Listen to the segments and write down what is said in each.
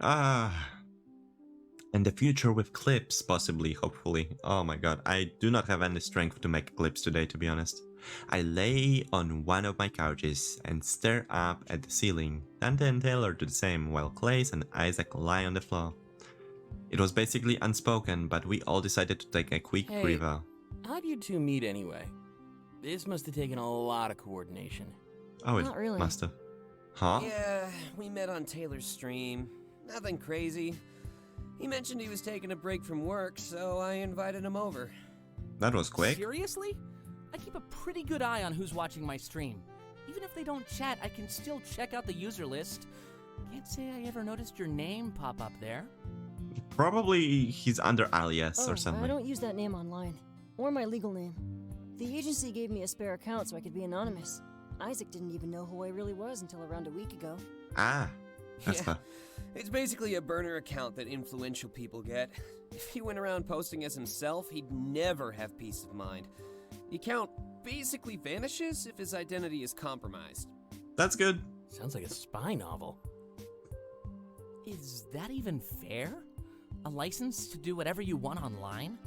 Ah, and the future with clips, possibly, hopefully. Oh my god, I do not have any strength to make clips today, to be honest. I lay on one of my couches and stare up at the ceiling. Dante and Taylor do the same, while Klace and Isaac lie on the floor. It was basically unspoken, but we all decided to take a quick Hey, breather. how'd you two meet anyway? This must have taken a lot of coordination. Oh, it Not really. must have. Huh? Yeah, we met on Taylor's stream. Nothing crazy. He mentioned he was taking a break from work, so I invited him over. That was quick. Seriously? I keep a pretty good eye on who's watching my stream. Even if they don't chat, I can still check out the user list. Can't say I ever noticed your name pop up there. Probably he's under alias Oh, or something. I don't use that name online. Or my legal name. The agency gave me a spare account so I could be anonymous. Isaac didn't even know who I really was until around a week ago. Ah, that's Yeah, fair. it's basically a burner account that influential people get. If he went around posting as himself, he'd never have peace of mind. The account basically vanishes if his identity is compromised. That's good. Sounds like a spy novel. Is that even fair? A license to do whatever you want online?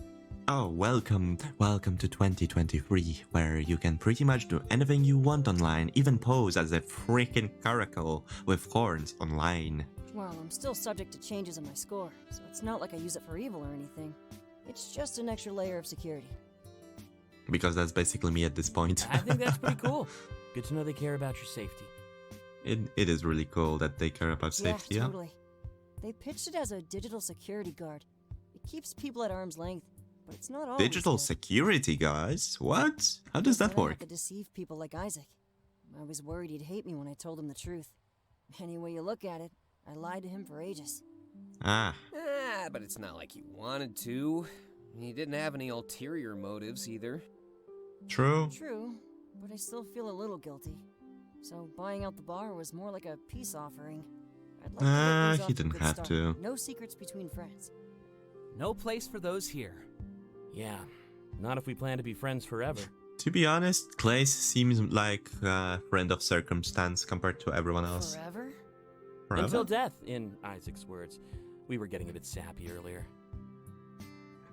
Oh, welcome to 2023, where you can pretty much do anything you want online, even pose as a freaking caracal with horns online. Well, I'm still subject to changes in my score, so it's not like I use it for evil or anything. It's just an extra layer of security. Because that's basically me at this point. I think that's pretty cool. Good to know they care about your safety. It is really cool that they care about safety, Yeah, totally. They pitched it as a digital security guard. It keeps people at arm's length, but it's not always Digital good. security, guys? What? How does that I don't work? have to deceive people like Isaac. I was worried he'd hate me when I told him the truth. Any way you look at it, I lied to him for ages. Ah, But it's not like he wanted to. He didn't have any ulterior motives either. true. True, but I still feel a little guilty. So buying out the bar was more like a peace offering. I'd like to get things He off to a didn't good have start. to. No secrets between friends. No place for those here. Yeah, not if we plan to be friends forever. To be honest, Klace seems like a friend of circumstance compared to everyone else. Forever? Forever? Until death, in Isaac's words. We were getting a bit sappy earlier.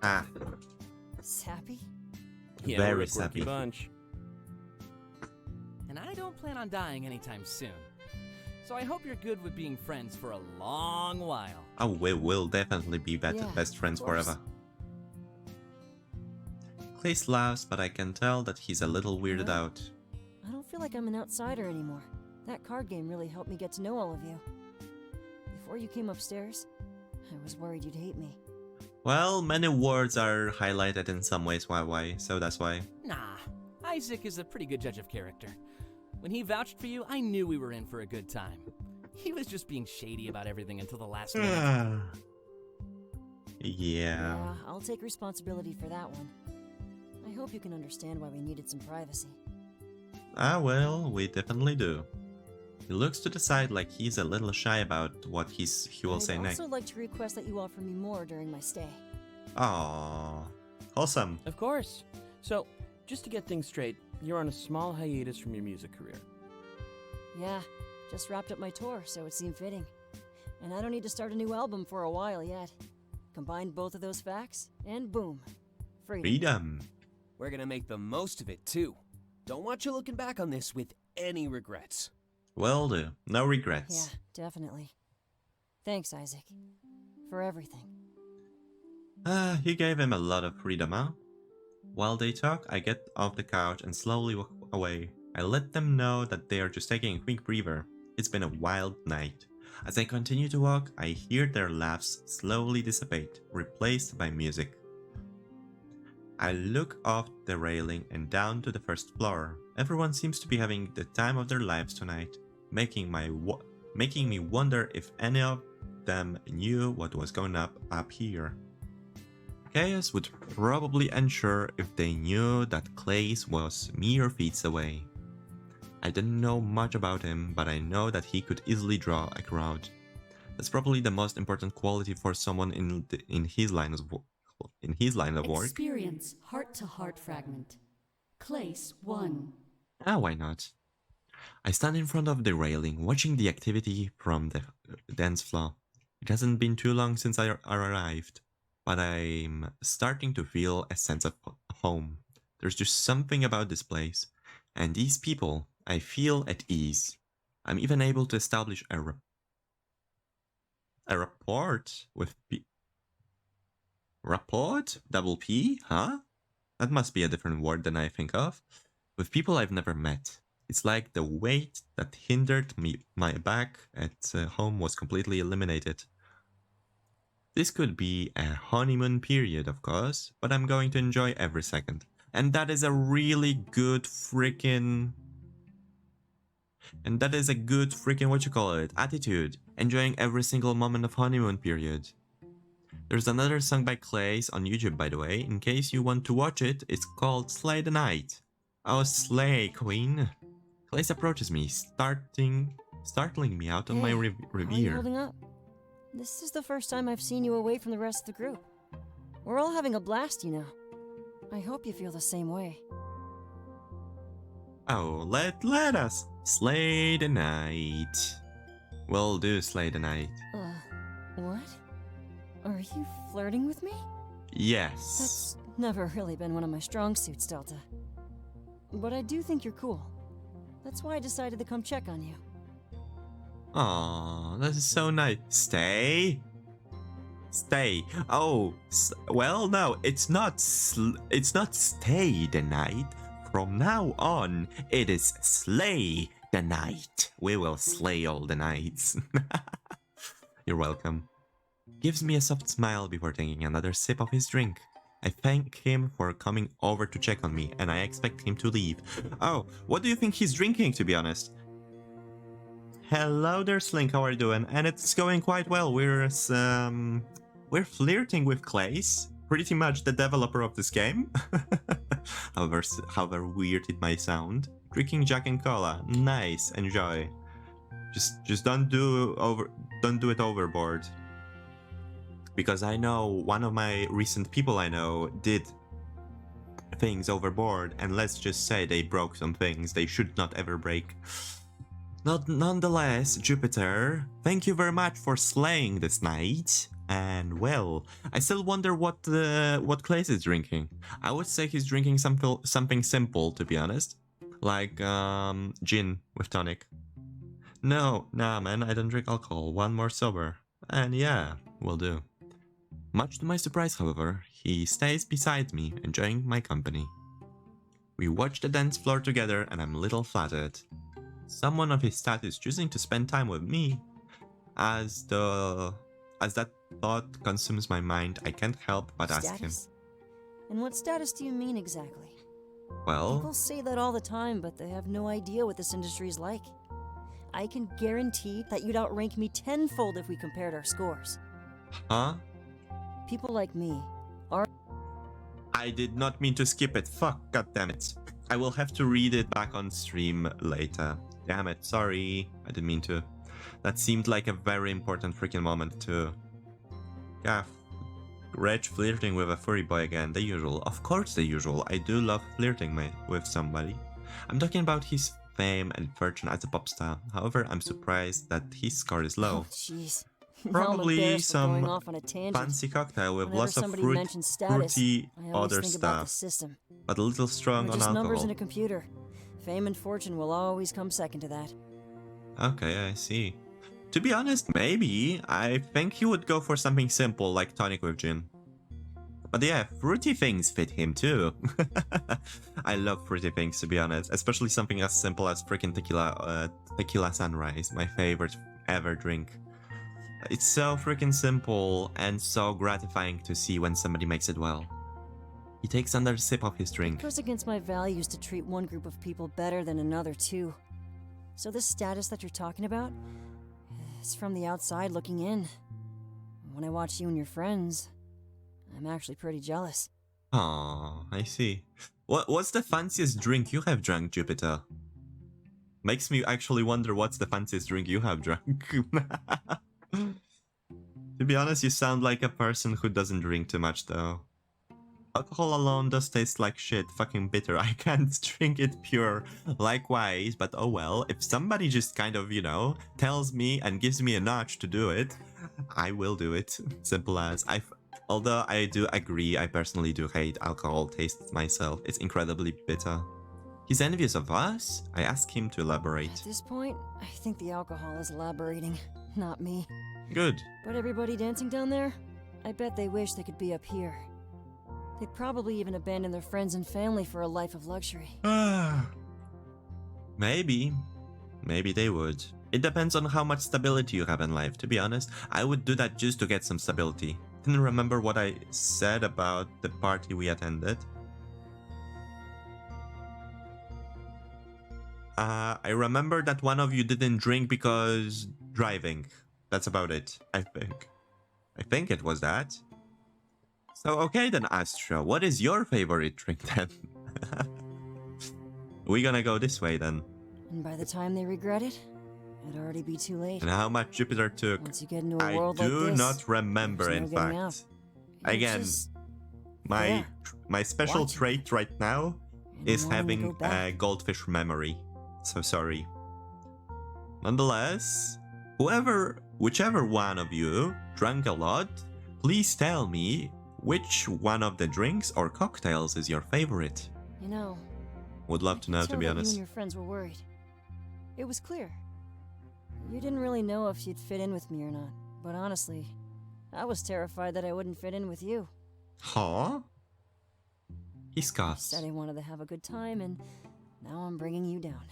Ah, Sappy? Yeah, Very we're a quirky sappy. bunch. And I don't plan on dying anytime soon. So I hope you're good with being friends for a long while. oh, we will definitely be Yeah, best friends of course. forever. Klace laughs, but I can tell that he's a little weirded Huh? out. I don't feel like I'm an outsider anymore. That card game really helped me get to know all of you. Before you came upstairs, I was worried you'd hate me. Well, many words are highlighted in some ways, why, so that's why. Nah, Isaac is a pretty good judge of character. When he vouched for you, I knew we were in for a good time. He was just being shady about everything until the last minute. Yeah. I'll take responsibility for that one. I hope you can understand why we needed some privacy. Ah, well, we definitely do. He looks to the side like he's a little shy about what he will say I'd next. also like to request that you offer me more during my stay. Aww. Wholesome. Of course. So, just to get things straight, you're on a small hiatus from your music career. Yeah, just wrapped up my tour, so it seemed fitting. And I don't need to start a new album for a while yet. Combine both of those facts, and boom. Freedom. Freedom. We're gonna make the most of it, too. Don't want you looking back on this with any regrets. Will do. No Yeah, regrets. definitely. Thanks, Isaac. For everything. You gave him a lot of freedom, huh? While they talk, I get off the couch and slowly walk away. I let them know that they are just taking a quick breather. It's been a wild night. As I continue to walk, I hear their laughs slowly dissipate, replaced by music. I look off the railing and down to the first floor. Everyone seems to be having the time of their lives tonight, making me wonder if any of them knew what was going up here. Chaos would probably ensure if they knew that Klace was mere feet away. I didn't know much about him, but I know that he could easily draw a crowd. That's probably the most important quality for someone in his line of work. Experience heart-to-heart fragment. Klace 1. Ah, why not? I stand in front of the railing, watching the activity from the dance floor. It hasn't been too long since I arrived, but I'm starting to feel a sense of home. There's just something about this place, and these people, I feel at ease. I'm even able to establish a rapport with rapport? Double P? Huh? That must be a different word than I think of. With people I've never met. It's like the weight that hindered my back at home was completely eliminated. This could be a honeymoon period, of course, but I'm going to enjoy every second. And that is a really good freaking... And that is a good freaking, what you call it, attitude. Enjoying every single moment of honeymoon period. There's another song by Klace on YouTube, by the way. In case you want to watch it, it's called Slay the Night. Oh, slay, queen. Klace approaches me, startling me out of my How are you reverie. holding up? This is the first time I've seen you away from the rest of the group. We're all having a blast, you know. I hope you feel the same way. Oh, let us slay the night. We'll do slay the night. What? Are you flirting with me? Yes. That's never really been one of my strong suits, Delta. But I do think you're cool. That's why I decided to come check on you. Aw, that is so nice. Stay? Stay. Oh, well, no, it's not stay the night. From now on, it is slay the night. We will slay all the nights. You're welcome. Gives me a soft smile before taking another sip of his drink. I thank him for coming over to check on me, and I expect him to leave. Oh, what do you think he's drinking, to be honest? Hello there, Slink, how are you doing? And it's going quite well. We're flirting with Klace, pretty much the developer of this game. however weird it might sound. Drinking Jack and Cola, nice, enjoy. Just don't do it overboard. Because I know one of my recent people I know did things overboard, and let's just say they broke some things they should not ever break. Nonetheless, Jupiter, thank you very much for slaying this night. And well, I still wonder what Klace is drinking. I would say he's drinking something simple, to be honest, like gin with tonic. Nah, man, I don't drink alcohol. One more sober, and yeah, will do. Much to my surprise, however, he stays beside me, enjoying my company. We watch the dance floor together, and I'm a little flattered. Someone of his status choosing to spend time with me. As that thought consumes my mind, I can't help but ask him. Status? And what status do you mean exactly? Well, People say that all the time, but they have no idea what this industry is like. I can guarantee that you'd outrank me tenfold if we compared our scores. huh? People like me are... I did not mean to skip it. Fuck, goddammit. I will have to read it back on stream later. Damn it, sorry. I didn't mean to. That seemed like a very important freaking moment too. Yeah, Reg flirting with a furry boy again, the usual. Of course the usual. I do love flirting with somebody. I'm talking about his fame and fortune as a pop star. However, I'm surprised that his score is low. Oh, jeez. Probably some going off on a tangent. fancy cocktail with Whenever lots of somebody mentions status, fruity I always other think about the stuff, system. but a little strong We're on just numbers in alcohol. a computer. Fame and fortune will always come second to that. Okay, I see. To be honest, maybe. I think he would go for something simple like tonic with gin. But yeah, fruity things fit him too. I love fruity things, to be honest. Especially something as simple as freaking tequila sunrise, my favorite ever drink. It's so freaking simple and so gratifying to see when somebody makes it well. He takes another sip of his It drink. goes against my values to treat one group of people better than another too. So this status that you're talking about, it's from the outside looking in. When I watch you and your friends, I'm actually pretty jealous. Aww, I see. What's the fanciest drink you have drunk, Jupiter? Makes me actually wonder what's the fanciest drink you have drunk. To be honest, you sound like a person who doesn't drink too much though. Alcohol alone does taste like shit, fucking bitter. I can't drink it pure. Likewise, but oh well, if somebody just kind of, you know, tells me and gives me a nudge to do it, I will do it. Simple as. Although I do agree, I personally do hate alcohol taste myself. It's incredibly bitter. He's envious of us? I ask him to elaborate. At this point, I think the alcohol is elaborating, not me. Good. But everybody dancing down there? I bet they wish they could be up here. They'd probably even abandon their friends and family for a life of luxury. Maybe. Maybe they would. It depends on how much stability you have in life. To be honest, I would do that just to get some stability. Didn't remember what I said about the party we attended. I remember that one of you didn't drink because driving. That's about it, I think. I think it was that. So okay then, Astra, what is your favorite drink then? We're gonna go this way then. And by the time they regret it, it'd already be too late. And how much Jupiter took? Once you get into a I world like do this, not remember, there's in no getting fact. out. You're Again, just my special watching trait right now and is wanting to having go a back. goldfish memory. So sorry. Nonetheless, whichever one of you drank a lot, please tell me which one of the drinks or cocktails is your favorite. You know, Would love to know, to tell be that you honest. and your friends were worried. It was clear. You didn't really know if you'd fit in with me or not. But honestly, I was terrified that I wouldn't fit in with you. Huh? He I scoffs. said I wanted to have a good time, and now I'm bringing you down.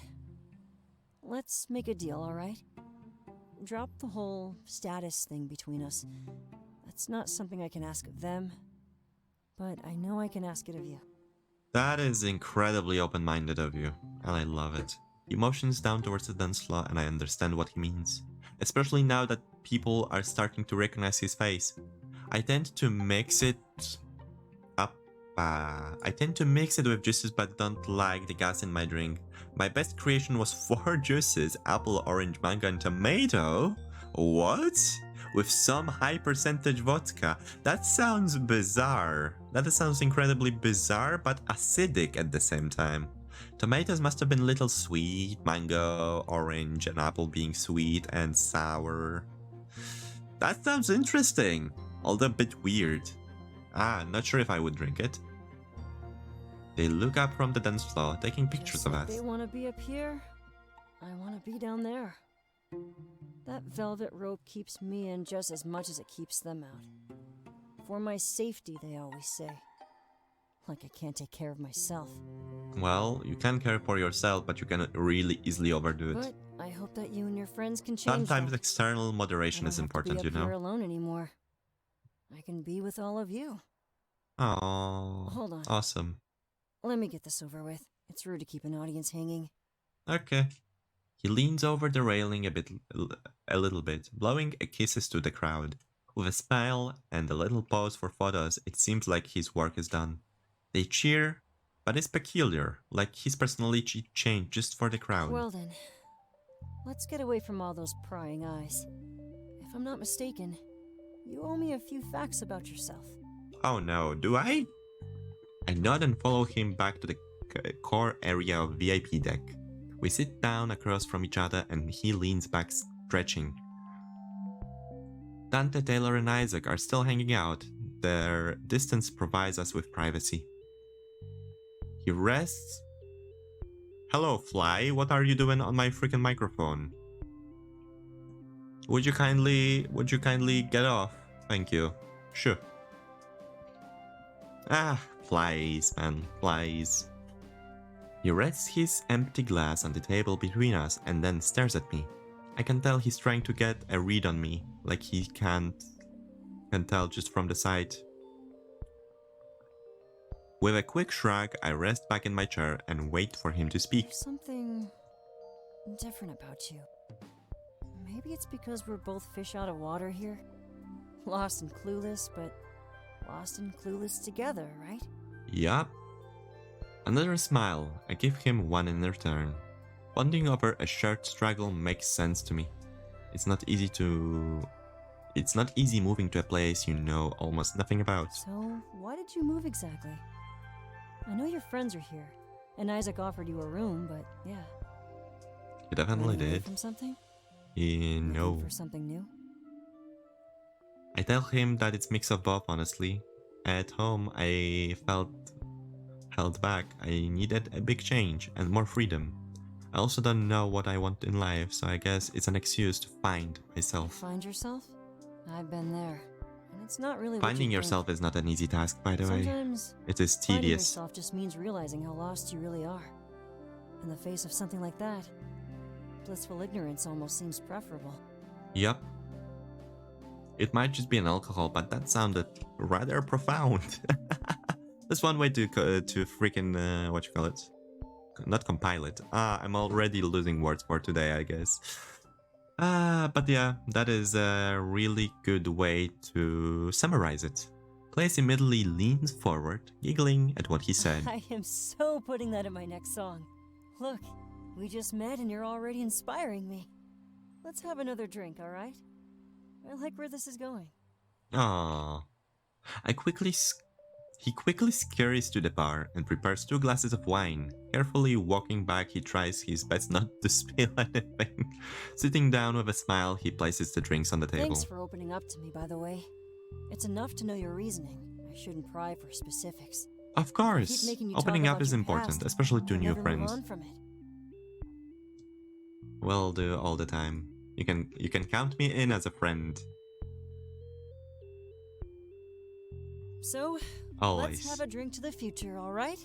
Let's make a deal, alright? Drop the whole status thing between us. That's not something I can ask of them, but I know I can ask it of you. That is incredibly open-minded of you, and I love it. He motions down towards the dance floor, and I understand what he means. Especially now that people are starting to recognize his face. I tend to mix it up. I tend to mix it with juices, but don't like the gas in my drink. My best creation was 4 juices: apple, orange, mango, and tomato. What? With some high percentage vodka. That sounds bizarre. That sounds incredibly bizarre, but acidic at the same time. Tomatoes must have been a little sweet, mango, orange, and apple being sweet and sour. That sounds interesting, although a bit weird. Not sure if I would drink it. They look up from the dance floor, taking pictures Just of like us. they want to be up here, I want to be down there. That velvet rope keeps me in just as much as it keeps them out. For my safety, they always say. Like I can't take care of myself. Well, you can care for yourself, but you can really easily overdo it. But I hope that you and your friends can change Sometimes that. external moderation I is don't have to important, be you up here know. alone anymore. I can be with all of you. Oh, Hold on. awesome. Let me get this over with. It's rude to keep an audience hanging. Okay. He leans over the railing a little bit, blowing kisses to the crowd. With a smile and a little pause for photos, it seems like his work is done. They cheer, but it's peculiar, like his personality changed just for the crowd. Well then, let's get away from all those prying eyes. If I'm not mistaken, you owe me a few facts about yourself. Oh no, do I? I nod and follow him back to the core area of VIP deck. We sit down across from each other and he leans back, stretching. Dante, Taylor, and Isaac are still hanging out. Their distance provides us with privacy. He rests. Hello, Fly. What are you doing on my freaking microphone? Would you kindly get off? Thank you. Sure. Flies, man, flies. He rests his empty glass on the table between us and then stares at me. I can tell he's trying to get a read on me, like he can tell just from the sight. With a quick shrug, I rest back in my chair and wait for him to speak. There's something different about you. Maybe it's because we're both fish out of water here. Lost and clueless, but lost and clueless together, right? Yup. Another smile. I give him one in return. Bonding over a shared struggle makes sense to me. It's not easy moving to a place you know almost nothing about. So, why did you move exactly? I know your friends are here, and Isaac offered you a room, but yeah. He definitely Running away did. from something? No. Looking for something new? I tell him that it's mix of both, honestly. At home, I felt held back. I needed a big change and more freedom. I also don't know what I want in life, so I guess it's an excuse to find myself. Find yourself? I've been there. And it's not really what Finding you yourself is not an easy task, by the way. Sometimes It is finding tedious. yourself just means realizing how lost you really are. In the face of something like that, blissful ignorance almost seems preferable. Yup. It might just be an alcohol, but that sounded rather profound. That's one way to freaking what you call it? Not compile it. I'm already losing words for today, I guess. But yeah, that is a really good way to summarize it. Klace immediately leans forward, giggling at what he said. I am so putting that in my next song. Look, we just met and you're already inspiring me. Let's have another drink, alright? I like where this is going. Aww. He quickly scurries to the bar and prepares 2 glasses of wine. Carefully walking back, he tries his best not to spill anything. Sitting down with a smile, he places the drinks on the table. Thanks for opening up to me, by the way. It's enough to know your reasoning. I shouldn't pry for specifics. Of Keep course, making you opening talk up about is your important, past, especially to I'll new never move friends. on from it. Will do all the time. You can count me in as a friend. So, Always. let's have a drink to the future, alright?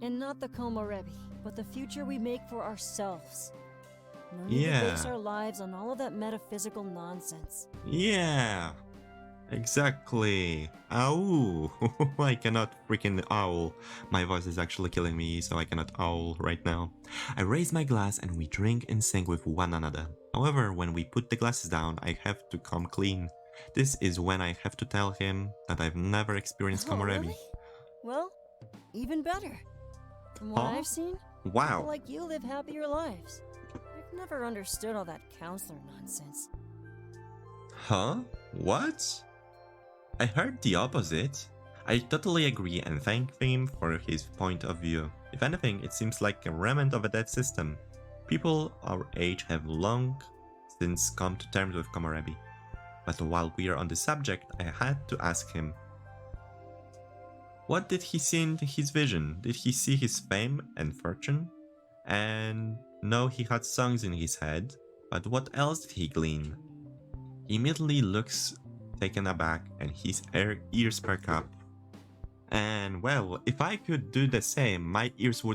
And not the Komorebi, but the future we make for ourselves. No need to base Yeah. our lives on all of that metaphysical nonsense. Yeah. Exactly. Ow. I cannot freaking owl. My voice is actually killing me, so I cannot owl right now. I raise my glass and we drink in sync with one another. However, when we put the glasses down, I have to come clean. This is when I have to tell him that I've never experienced Oh, Komorebi. really? Well, even better. From what Huh? I've seen, Wow. people like you live happier lives. I've never understood all that counselor nonsense. Huh? What? I heard the opposite. I totally agree and thank him for his point of view. If anything, it seems like a remnant of a dead system. People our age have long since come to terms with Komorebi. But while we are on the subject, I had to ask him. What did he see in his vision? Did he see his fame and fortune? And no, he had songs in his head, but what else did he glean? He immediately looks taken aback and his ears perk up. And well, if I could do the same, my ears would